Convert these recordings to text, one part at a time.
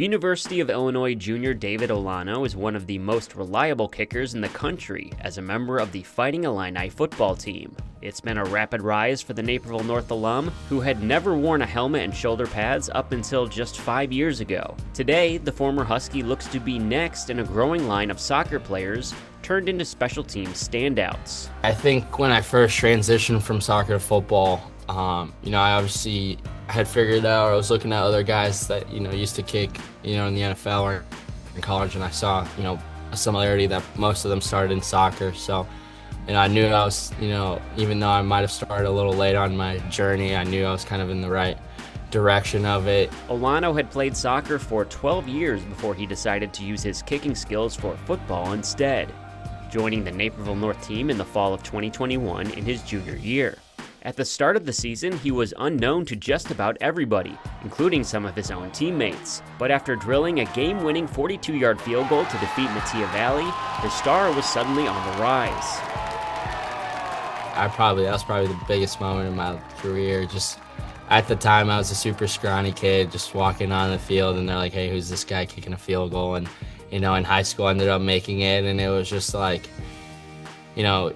University of Illinois junior David Olano is one of the most reliable kickers in the country as a member of the Fighting Illini football team. It's been a rapid rise for the Naperville North alum, who had never worn a helmet and shoulder pads up until just 5 years ago. Today, the former Husky looks to be next in a growing line of soccer players turned into special teams standouts. I think when I first transitioned from soccer to football, I obviously had figured out, I was looking at other guys that, used to kick, in the NFL or in college, and I saw, a similarity that most of them started in soccer. So, I knew I was, even though I might have started a little late on my journey, I knew I was kind of in the right direction of it. Olano had played soccer for 12 years before he decided to use his kicking skills for football instead, joining the Naperville North team in the fall of 2021 in his junior year. At the start of the season, he was unknown to just about everybody, including some of his own teammates. But after drilling a game-winning 42-yard field goal to defeat Mattia Valley, his star was suddenly on the rise. That was probably the biggest moment in my career. Just at the time, I was a super scrawny kid just walking on the field, and they're like, hey, who's this guy kicking a field goal? And, in high school, I ended up making it, and it was just like,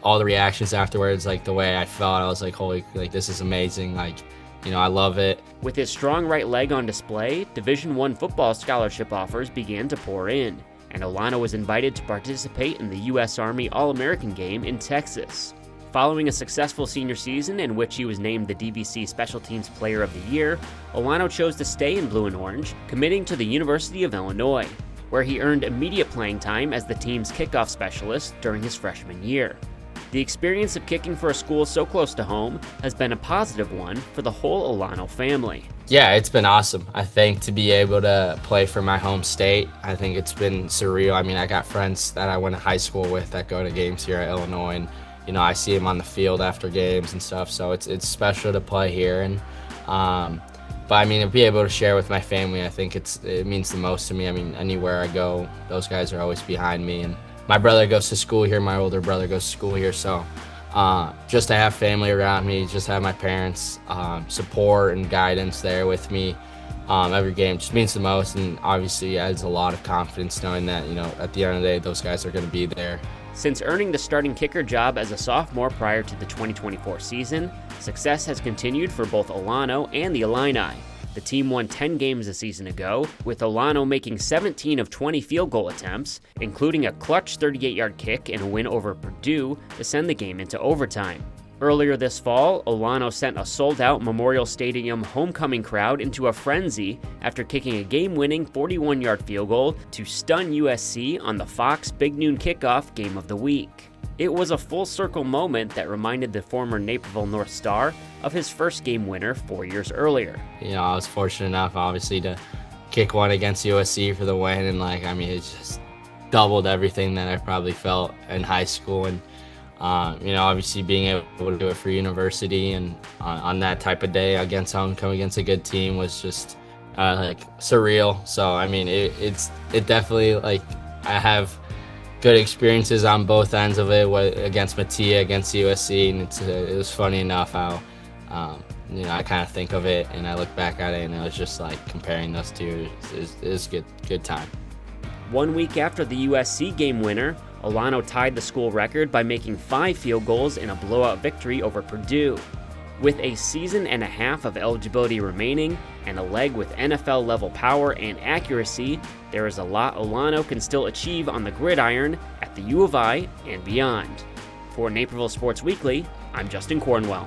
all the reactions afterwards, like the way I felt, I was like, holy, this is amazing. I love it. With his strong right leg on display, Division I football scholarship offers began to pour in, and Olano was invited to participate in the U.S. Army All-American game in Texas. Following a successful senior season in which he was named the DVC Special Teams Player of the Year, Olano chose to stay in blue and orange, committing to the University of Illinois, where he earned immediate playing time as the team's kickoff specialist during his freshman year. The experience of kicking for a school so close to home has been a positive one for the whole Olano family. Yeah, it's been awesome. I think to be able to play for my home state, I think it's been surreal. I got friends that I went to high school with that go to games here at Illinois, and I see them on the field after games and stuff, so it's special to play here. And But to be able to share with my family, I think it means the most to me. Anywhere I go, those guys are always behind me. And my brother goes to school here, my older brother goes to school here. So just to have family around me, just have my parents' support and guidance there with me every game just means the most. And obviously adds a lot of confidence knowing that, at the end of the day, those guys are going to be there. Since earning the starting kicker job as a sophomore prior to the 2024 season, success has continued for both Olano and the Illini. The team won 10 games a season ago, with Olano making 17 of 20 field goal attempts, including a clutch 38-yard kick in a win over Purdue to send the game into overtime. Earlier this fall, Olano sent a sold-out Memorial Stadium homecoming crowd into a frenzy after kicking a game-winning 41-yard field goal to stun USC on the Fox Big Noon Kickoff Game of the Week. It was a full-circle moment that reminded the former Naperville North star of his first game winner 4 years earlier. I was fortunate enough, obviously, to kick one against USC for the win, and it just doubled everything that I probably felt in high school. And obviously being able to do it for university and on that type of day against homecoming against a good team was just surreal. So it definitely I have good experiences on both ends of it, against Mattia, against USC, and it was funny enough how I kind of think of it and I look back at it and it was just comparing those two is good time. 1 week after the USC game winner, Olano tied the school record by making 5 field goals in a blowout victory over Purdue. With a season and a half of eligibility remaining and a leg with NFL-level power and accuracy, there is a lot Olano can still achieve on the gridiron at the U of I and beyond. For Naperville Sports Weekly, I'm Justin Cornwell.